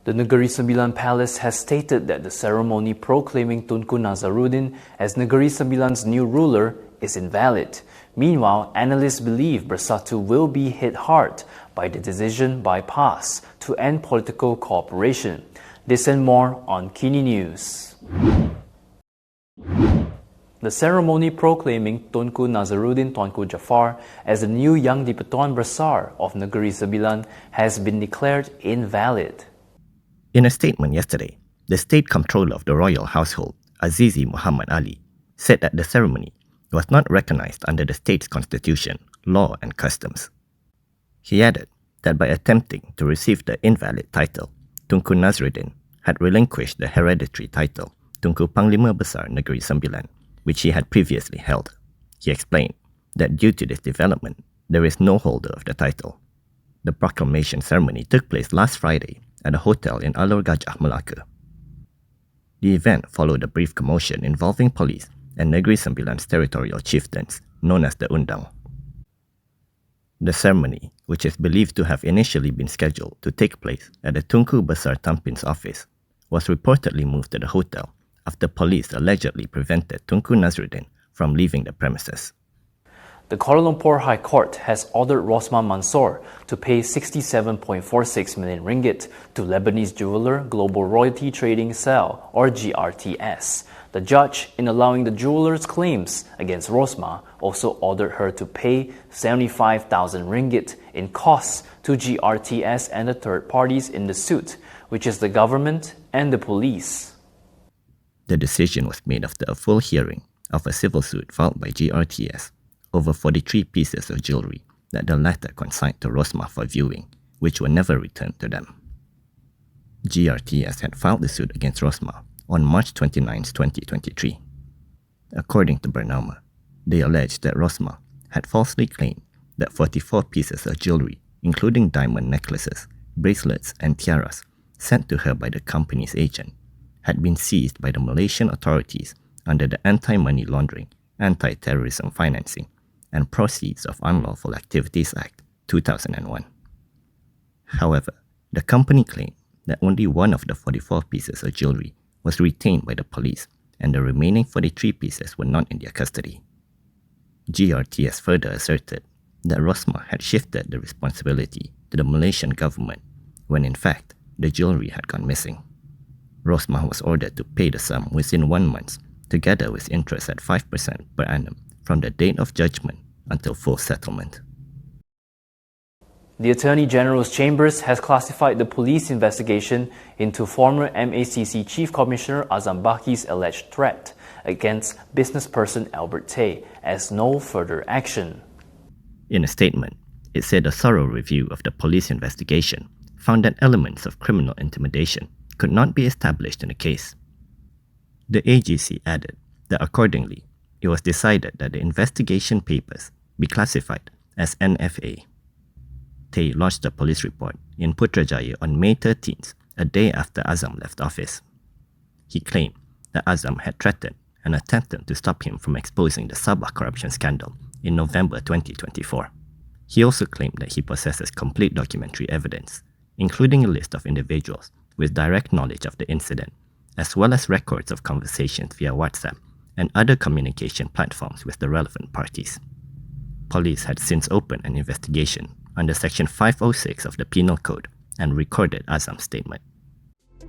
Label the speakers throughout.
Speaker 1: The Negeri Sembilan Palace has stated that the ceremony proclaiming Tunku Nazarudin as Negeri Sembilan's new ruler is invalid. Meanwhile, analysts believe Bersatu will be hit hard by the decision by PAS to end political cooperation. This and more on KiniNews. The ceremony proclaiming Tunku Nazarudin Tuanku Jafar as the new Yang di-Pertuan Besar of Negeri Sembilan has been declared invalid.
Speaker 2: In a statement yesterday, the State Comptroller of the Royal Household, Azizi Muhammad Ali, said that the ceremony was not recognized under the state's constitution, law and customs. He added that by attempting to receive the invalid title, Tunku Nazarudin had relinquished the hereditary title, Tunku Panglima Besar Negeri Sembilan, which he had previously held. He explained that due to this development, there is no holder of the title. The proclamation ceremony took place last Friday at a hotel in Alor Gajah, Melaka. The event followed a brief commotion involving police and Negeri Sembilan's territorial chieftains, known as the Undang. The ceremony, which is believed to have initially been scheduled to take place at the Tunku Besar Tampin's office, was reportedly moved to the hotel after police allegedly prevented Tunku Nazarudin from leaving the premises.
Speaker 1: The Kuala Lumpur High Court has ordered Rosmah Mansour to pay 67.46 million ringgit to Lebanese jeweler Global Royalty Trading Cell, or GRTS. The judge, in allowing the jeweler's claims against Rosmah, also ordered her to pay 75,000 ringgit in costs to GRTS and the third parties in the suit, which is the government and the police.
Speaker 2: The decision was made after a full hearing of a civil suit filed by GRTS over 43 pieces of jewelry that the latter consigned to Rosmah for viewing, which were never returned to them. GRTS had filed the suit against Rosmah on March 29, 2023. According to Bernama, they alleged that Rosmah had falsely claimed that 44 pieces of jewelry, including diamond necklaces, bracelets, and tiaras, sent to her by the company's agent, had been seized by the Malaysian authorities under the Anti-Money Laundering, Anti-Terrorism Financing, and Proceeds of Unlawful Activities Act 2001. However, the company claimed that only one of the 44 pieces of jewelry was retained by the police and the remaining 43 pieces were not in their custody. GRTS further asserted that Rosmah had shifted the responsibility to the Malaysian government when in fact the jewelry had gone missing. Rosmah was ordered to pay the sum within 1 month, together with interest at 5% per annum from the date of judgment until full settlement.
Speaker 1: The Attorney General's Chambers has classified the police investigation into former MACC Chief Commissioner Azam Baki's alleged threat against businessperson Albert Tay as no further action.
Speaker 2: In a statement, it said a thorough review of the police investigation found that elements of criminal intimidation could not be established in the case. The AGC added that accordingly, it was decided that the investigation papers be classified as NFA. Tay lodged a police report in Putrajaya on May 13th, a day after Azam left office. He claimed that Azam had threatened and attempted to stop him from exposing the Sabah corruption scandal in November 2024. He also claimed that he possesses complete documentary evidence, including a list of individuals with direct knowledge of the incident, as well as records of conversations via WhatsApp and other communication platforms with the relevant parties. Police had since opened an investigation under Section 506 of the Penal Code and recorded Azam's statement.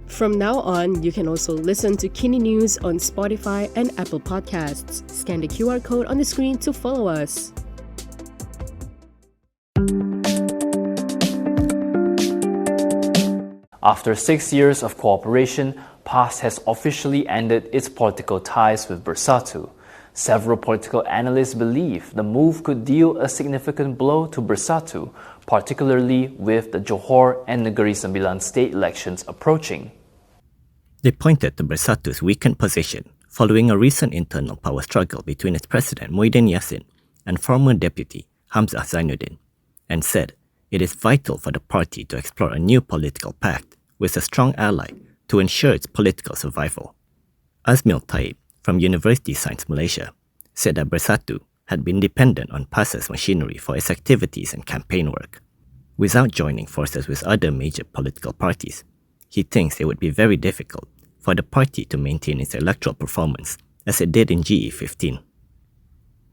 Speaker 3: From now on, you can also listen to KiniNews on Spotify and Apple Podcasts. Scan the QR code on the screen to follow us.
Speaker 1: After 6 years of cooperation, PAS has officially ended its political ties with Bersatu. Several political analysts believe the move could deal a significant blow to Bersatu, particularly with the Johor and Negeri Sembilan state elections approaching.
Speaker 2: They pointed to Bersatu's weakened position following a recent internal power struggle between its president Muhyiddin Yassin and former deputy Hamzah Zainudin, and said it is vital for the party to explore a new political pact with a strong ally to ensure its political survival. Azmil Taib from University Science Malaysia said that Bersatu had been dependent on PAS's machinery for its activities and campaign work. Without joining forces with other major political parties, he thinks it would be very difficult for the party to maintain its electoral performance as it did in GE15.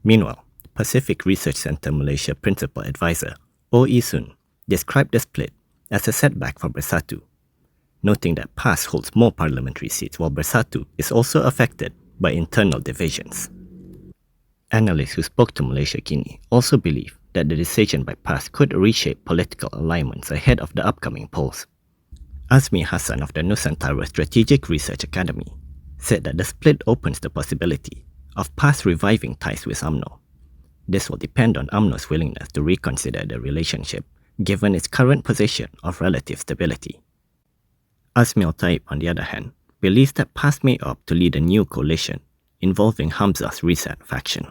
Speaker 2: Meanwhile, Pacific Research Centre Malaysia Principal Advisor Quay Chew Soon described the split as a setback for Bersatu, noting that PAS holds more parliamentary seats while Bersatu is also affected by internal divisions. Analysts who spoke to Malaysia Kini also believe that the decision by PAS could reshape political alignments ahead of the upcoming polls. Azmi Hassan of the Nusantara Strategic Research Academy said that the split opens the possibility of PAS reviving ties with UMNO. This will depend on UMNO's willingness to reconsider the relationship given its current position of relative stability. Azmi Al-Taib, on the other hand, believes that PAS may opt to lead a new coalition involving Hamzah's Reset faction.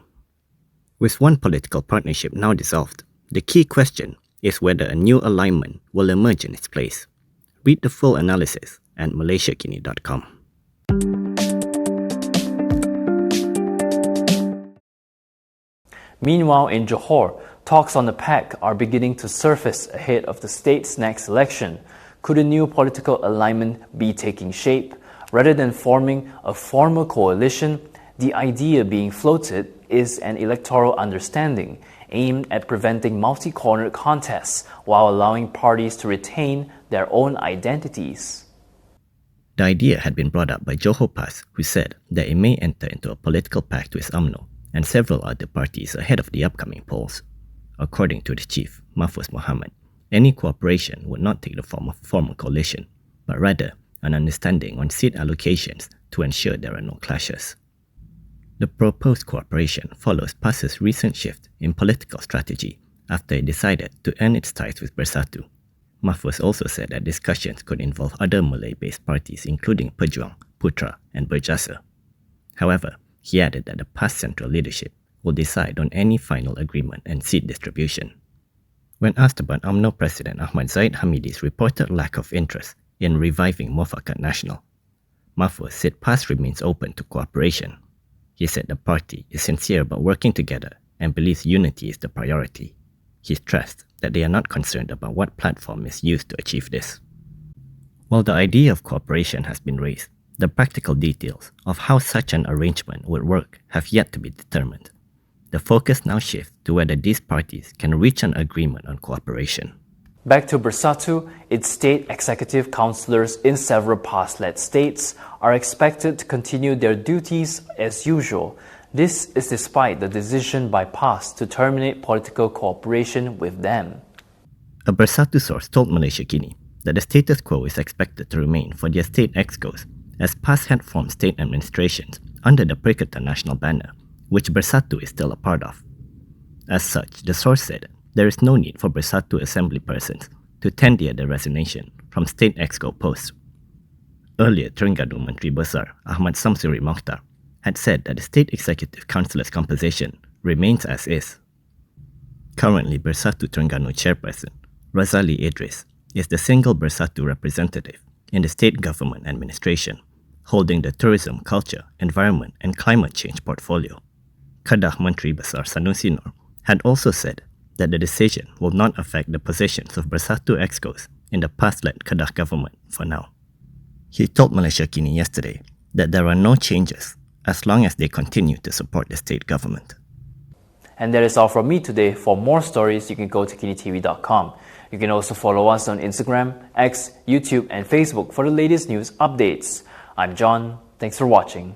Speaker 2: With one political partnership now dissolved, the key question is whether a new alignment will emerge in its place. Read the full analysis at malaysiakini.com.
Speaker 1: Meanwhile, in Johor, talks on the pact are beginning to surface ahead of the state's next election. Could a new political alignment be taking shape? Rather than forming a formal coalition, the idea being floated is an electoral understanding aimed at preventing multi-cornered contests while allowing parties to retain their own identities.
Speaker 2: The idea had been brought up by Johor PAS, who said that it may enter into a political pact with UMNO and several other parties ahead of the upcoming polls. According to the chief, Mahfuz Mohamad, any cooperation would not take the form of a formal coalition, but rather an understanding on seat allocations to ensure there are no clashes. The proposed cooperation follows PAS's recent shift in political strategy after it decided to end its ties with Bersatu. Mahfuz also said that discussions could involve other Malay-based parties including Pejuang, Putra and Berjasa. However, he added that the PAS central leadership will decide on any final agreement and seat distribution. When asked about UMNO President Ahmad Zahid Hamidi's reported lack of interest in reviving Muafakat Nasional, Mahfuz said PAS remains open to cooperation. He said the party is sincere about working together and believes unity is the priority. He stressed that they are not concerned about what platform is used to achieve this. While the idea of cooperation has been raised, the practical details of how such an arrangement would work have yet to be determined. The focus now shifts to whether these parties can reach an agreement on cooperation.
Speaker 1: Back to Bersatu, its state executive councillors in several PAS-led states are expected to continue their duties as usual. This is despite the decision by PAS to terminate political cooperation with them.
Speaker 2: A Bersatu source told Malaysia Kini that the status quo is expected to remain for their state excos, as PAS had formed state administrations under the Perikatan Nasional banner, which Bersatu is still a part of. As such, the source said there is no need for Bersatu assembly persons to tender their resignation from state exco posts. Earlier, Terengganu Menteri Besar Ahmad Samsuri Mokhtar had said that the state executive councillor's composition remains as is. Currently, Bersatu Terengganu chairperson Razali Idris is the single Bersatu representative in the state government administration, holding the tourism, culture, environment and climate change portfolio. Kedah Menteri Besar Sanusi Nur had also said that the decision will not affect the positions of Bersatu excos in the PAS-led Kedah government for now. He told Malaysia Kini yesterday that there are no changes as long as they continue to support the state government.
Speaker 1: And that is all from me today. For more stories, you can go to Kinitv.com. You can also follow us on Instagram, X, YouTube, and Facebook for the latest news updates. I'm John. Thanks for watching.